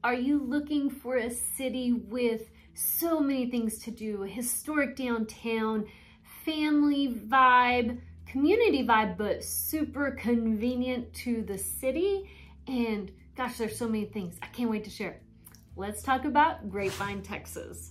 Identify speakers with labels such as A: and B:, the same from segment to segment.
A: Are you looking for a city with so many things to do, a historic downtown, family vibe, community vibe, but super convenient to the city? And gosh, there's so many things. I can't wait to share. Let's talk about Grapevine, Texas.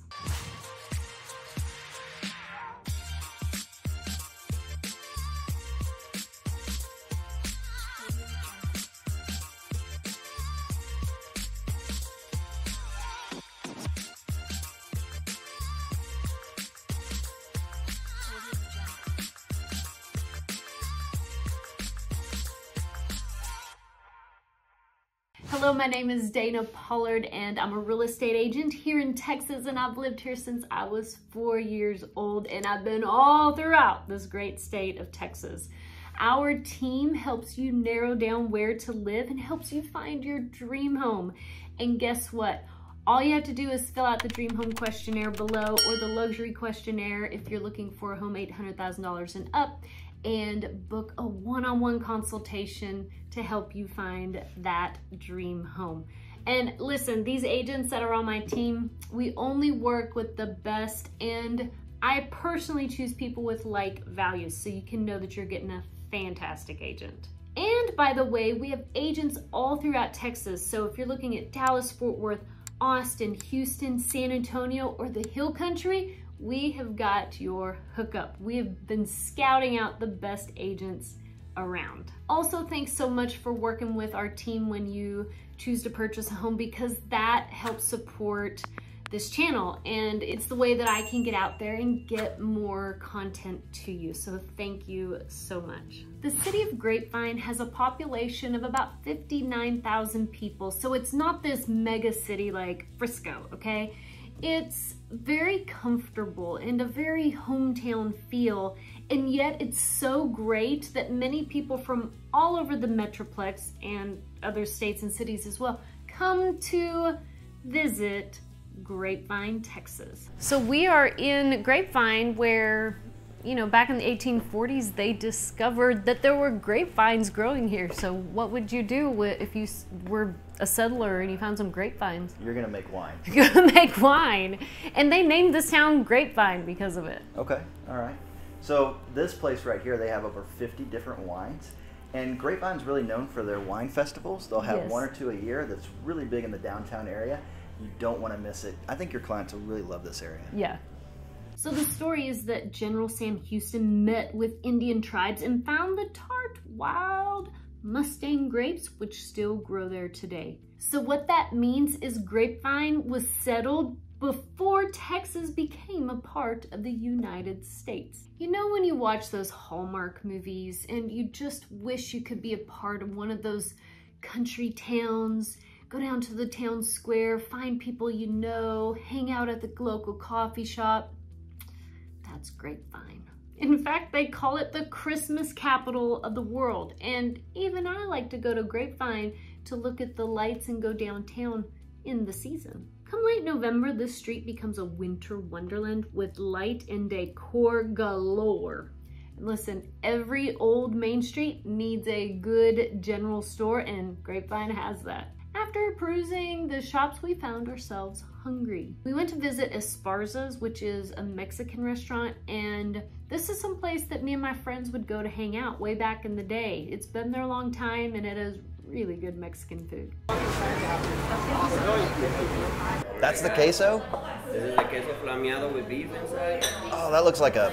A: Hello, my name is Dana Pollard and I'm a real estate agent here in Texas, and I've lived here since I was 4 years old, and I've been all throughout this great state of Texas. Our team helps you narrow down where to live and helps you find your dream home. And guess what? All you have to do is fill out the dream home questionnaire below, or the luxury questionnaire if you're looking for a home $800,000 and up, and book a one-on-one consultation to help you find that dream home. And listen, these agents that are on my team, we only work with the best, and I personally choose people with like values, so you can know that you're getting a fantastic agent. And by the way, we have agents all throughout Texas. So if you're looking at Dallas, Fort Worth, Austin, Houston, San Antonio, or the Hill Country, we have got your hookup. We have been scouting out the best agents around. Also, thanks so much for working with our team when you choose to purchase a home, because that helps support this channel, and it's the way that I can get out there and get more content to you. So thank you so much. The city of Grapevine has a population of about 59,000 people. So it's not this mega city like Frisco, okay? It's very comfortable and a very hometown feel, and yet it's so great that many people from all over the Metroplex and other states and cities as well come to visit Grapevine, Texas. So we are in Grapevine where, you know, back in the 1840s, they discovered that there were grapevines growing here. So what would you do if you were a settler and you found some grapevines?
B: You're gonna make wine.
A: You're gonna make wine. And they named this town Grapevine because of it.
B: Okay, all right. So this place right here, they have over 50 different wines. And Grapevine's really known for their wine festivals. They'll have one or two a year that's really big in the downtown area. You don't want to miss it. I think your clients will really love this area.
A: Yeah. So the story is that General Sam Houston met with Indian tribes and found the tart, wild Mustang grapes, which still grow there today. So what that means is Grapevine was settled before Texas became a part of the United States. You know, when you watch those Hallmark movies and you just wish you could be a part of one of those country towns, go down to the town square, find people you know, hang out at the local coffee shop. That's Grapevine. In fact, they call it the Christmas capital of the world. And even I like to go to Grapevine to look at the lights and go downtown in the season. Come late November, this street becomes a winter wonderland with light and decor galore. And listen, every old Main Street needs a good general store, and Grapevine has that. After perusing the shops, we found ourselves hungry. We went to visit Esparza's, which is a Mexican restaurant, and this is some place that me and my friends would go to hang out way back in the day. It's been there a long time, and it has really good Mexican food.
B: That's the queso?
C: This is the queso flameado with beef inside.
B: Oh, that looks like a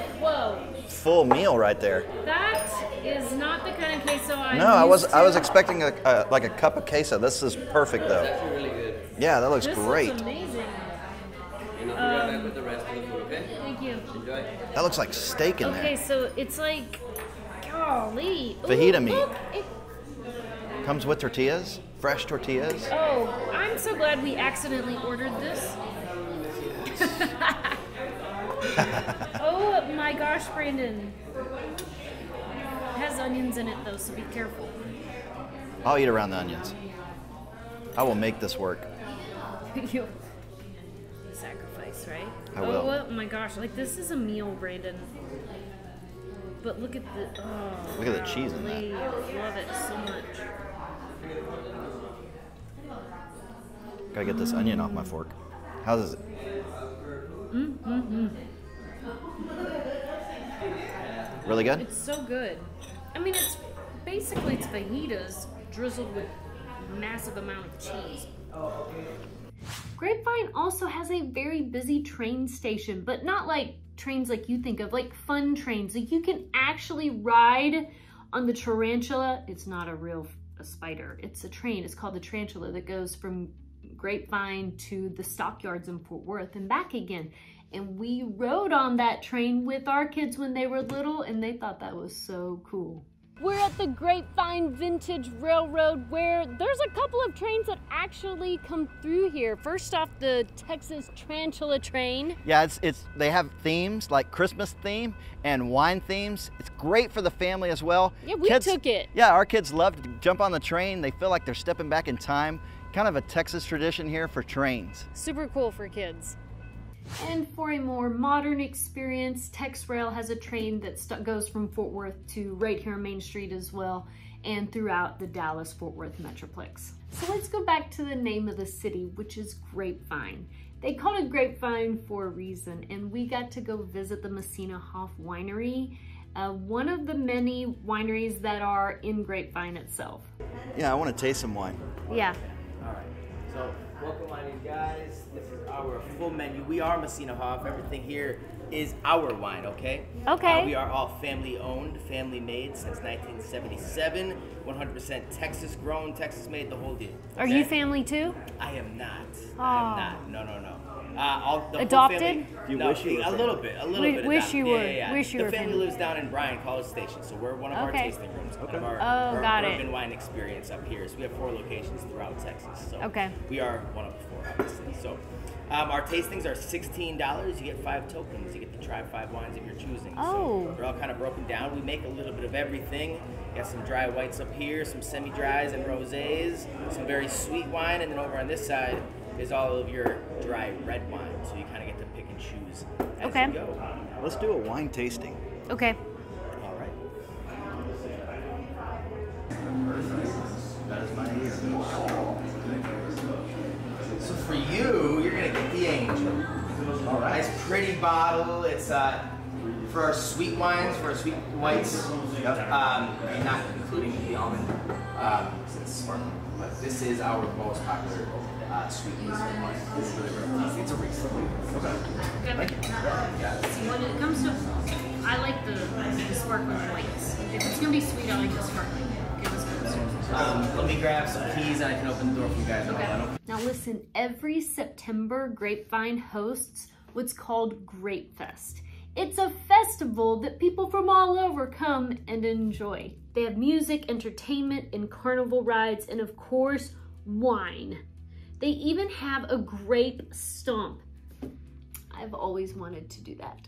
B: full meal right there.
A: That is not the kind of queso
B: I was expecting like a cup of queso. This is perfect though.
C: It's actually really good.
B: Yeah, that looks
A: This
B: great.
A: looks amazing.
C: And I'll be right back with the rest of the food, okay?
A: Thank you.
C: Enjoy.
B: That looks like steak in
A: Okay,
B: there.
A: so it's like, golly.
B: Fajita
A: Ooh,
B: meat.
A: look,
B: Comes with tortillas, fresh tortillas.
A: oh, I'm so glad we accidentally ordered this. Oh my gosh, Brandon. It has onions in it though, so be careful.
B: I'll eat around the onions. I will make this work.
A: You sacrifice, right?
B: I will.
A: Oh my gosh, like this is a meal, Brandon. But look at the, oh,
B: Look at the cheese in that.
A: I love it so much.
B: Gotta get this onion off my fork. How's it? Really good?
A: It's so good. I mean, it's basically fajitas drizzled with massive amount of cheese. Grapevine also has a very busy train station, but not like trains like you think of, like fun trains. Like you can actually ride on the tarantula. It's not a spider. It's a train. It's called the tarantula that goes from Grapevine to the stockyards in Fort Worth and back again. And we rode on that train with our kids when they were little, and they thought that was so cool. We're at the Grapevine Vintage Railroad, where there's a couple of trains that actually come through here. First off, the Texas Tarantula train.
B: Yeah, they have themes like Christmas theme and wine themes. It's great for the family as well.
A: Yeah, we took it.
B: Yeah, our kids love to jump on the train. They feel like they're stepping back in time. Kind of a Texas tradition here for trains.
A: Super cool for kids. And for a more modern experience, Tex Rail has a train that goes from Fort Worth to right here on Main Street as well, and throughout the Dallas-Fort Worth Metroplex. So let's go back to the name of the city, which is Grapevine. They called it Grapevine for a reason, and we got to go visit the Messina Hof Winery, one of the many wineries that are in Grapevine itself.
B: Yeah, I want to taste some wine.
A: Yeah.
D: All right, so welcome on in, guys. This is our full menu. We are Messina Hof. Everything here is our wine, okay?
A: Okay.
D: We are all family owned, family made since 1977. 100% Texas grown, Texas made, the whole deal. Okay?
A: Are you family too?
D: I am not.
A: Aww.
D: I am not. No. The
A: Adopted?
D: Family,
B: You
D: no,
B: wish you were
D: a little bit.
A: Wish you were.
D: Yeah.
A: Wish you
D: the
A: were
D: family
A: family.
D: lives down in Bryan College Station, so we're one of our tasting rooms. One of our
A: got it.
D: urban wine experience up here. So we have 4 locations throughout Texas. So we are one of the 4, obviously. So our tastings are $16. You get 5 tokens. You get to try 5 wines of your choosing.
A: Oh.
D: So they're all kind of broken down. We make a little bit of everything. You got some dry whites up here, some semi-dries and rosés, some very sweet wine, and then over on this side is all of your dry red wine. So you kind of get to pick and choose as you go.
B: Let's do a wine tasting.
A: Okay.
D: All right.
B: That is my ear.
D: So for you, you're gonna get the Angel. All right. Nice, pretty bottle. It's for our sweet wines, for our sweet whites. You're not including the almond since it's sparkling. But this is our most popular sweet wine. It's really easy. It's a Riesling. Okay.
B: Thank you.
D: Yeah.
A: See, when it comes to, I like the sparkling whites. If it's gonna be sweet, I like the sparkling. Okay, let's go.
D: Let me grab some keys and I can open the door for you guys.
A: Okay. Now listen, every September, Grapevine hosts what's called Grapefest. It's a festival that people from all over come and enjoy. They have music, entertainment, and carnival rides, and of course, wine. They even have a grape stomp. I've always wanted to do that.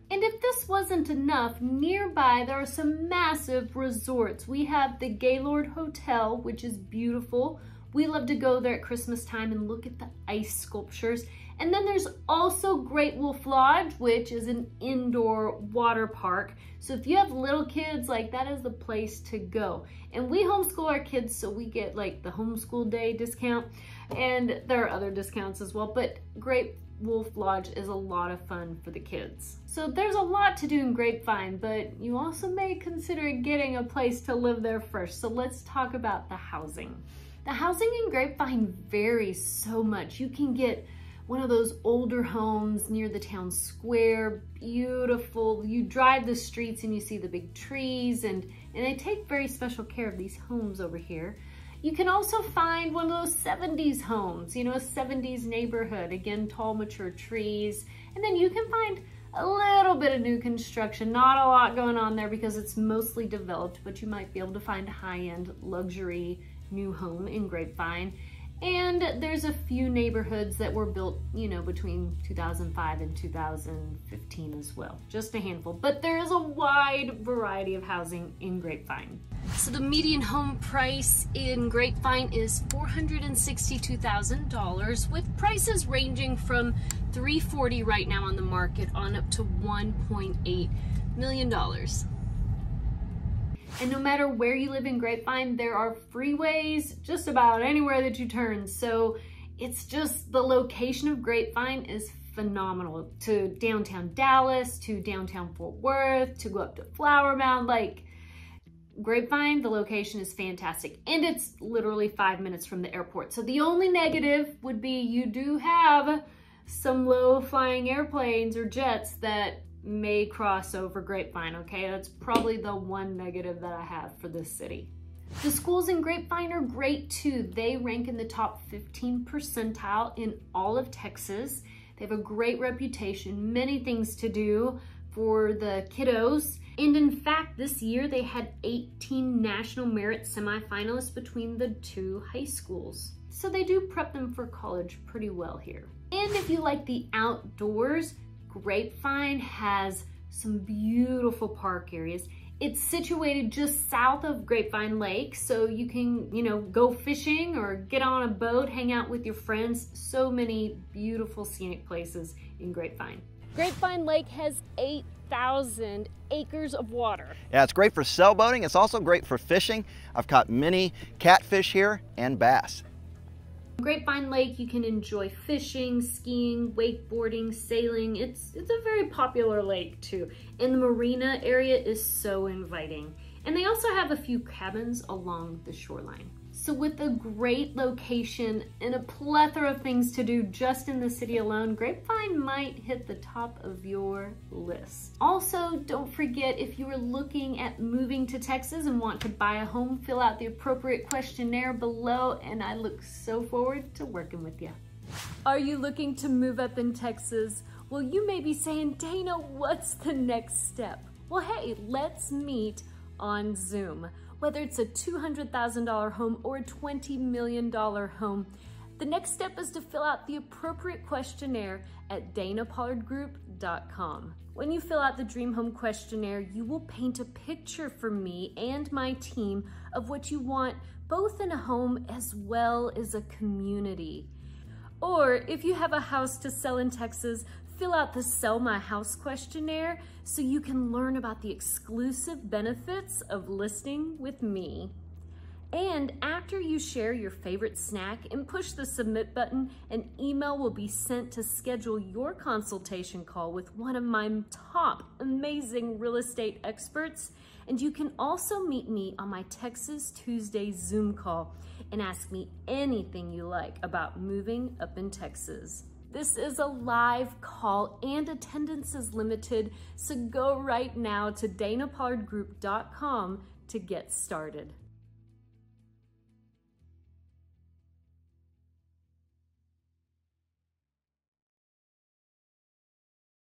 A: And if this wasn't enough, nearby there are some massive resorts. We have the Gaylord Hotel, which is beautiful. We love to go there at Christmas time and look at the ice sculptures. And then there's also Great Wolf Lodge, which is an indoor water park. So if you have little kids, like that is the place to go. And we homeschool our kids, so we get like the homeschool day discount. And there are other discounts as well, but Great Wolf Lodge is a lot of fun for the kids. So there's a lot to do in Grapevine, but you also may consider getting a place to live there first. So let's talk about the housing. The housing in Grapevine varies so much. You can get one of those older homes near the town square, beautiful. You drive the streets and you see the big trees, and they take very special care of these homes over here. You can also find one of those 70s homes, you know, a 70s neighborhood. Again, tall, mature trees. And then you can find a little bit of new construction. Not a lot going on there because it's mostly developed, but you might be able to find a high-end luxury new home in Grapevine. And there's a few neighborhoods that were built, you know, between 2005 and 2015 as well. Just a handful, but there is a wide variety of housing in Grapevine. So the median home price in Grapevine is $462,000, with prices ranging from $340,000 right now on the market on up to $1.8 million. And no matter where you live in Grapevine, there are freeways just about anywhere that you turn. So It's just the location of Grapevine is phenomenal. To downtown Dallas, to downtown Fort Worth, to go up to Flower Mound, like Grapevine, the location is fantastic. And it's literally 5 minutes from the airport. So the only negative would be you do have some low flying airplanes or jets that may cross over Grapevine, okay? That's probably the one negative that I have for this city. The schools in Grapevine are great too. They rank in the top 15 percentile in all of Texas. They have a great reputation, many things to do for the kiddos. And in fact, this year they had 18 national merit semifinalists between the two high schools. So they do prep them for college pretty well here. And if you like the outdoors, Grapevine has some beautiful park areas. It's situated just south of Grapevine Lake, so you can, go fishing or get on a boat, hang out with your friends. So many beautiful scenic places in Grapevine. Grapevine Lake has 8,000 acres of water.
B: Yeah, it's great for sailboating. It's also great for fishing. I've caught many catfish here and bass.
A: Grapevine Lake, you can enjoy fishing, skiing, wakeboarding, sailing. It's a very popular lake too. And the marina area is so inviting. And they also have a few cabins along the shoreline. So with a great location and a plethora of things to do just in the city alone, Grapevine might hit the top of your list. Also, don't forget, if you are looking at moving to Texas and want to buy a home, fill out the appropriate questionnaire below, and I look so forward to working with you. Are you looking to move up in Texas? Well, you may be saying, Dana, what's the next step? Well, hey, let's meet on Zoom. Whether it's a $200,000 home or a $20 million home, the next step is to fill out the appropriate questionnaire at danapollardgroup.com. When you fill out the Dream Home questionnaire, you will paint a picture for me and my team of what you want, both in a home as well as a community. Or if you have a house to sell in Texas, fill out the Sell My House questionnaire so you can learn about the exclusive benefits of listing with me. And after you share your favorite snack and push the submit button, an email will be sent to schedule your consultation call with one of my top amazing real estate experts. And you can also meet me on my Texas Tuesday Zoom call and ask me anything you like about moving up in Texas. This is a live call and attendance is limited, so go right now to danapollardgroup.com to get started.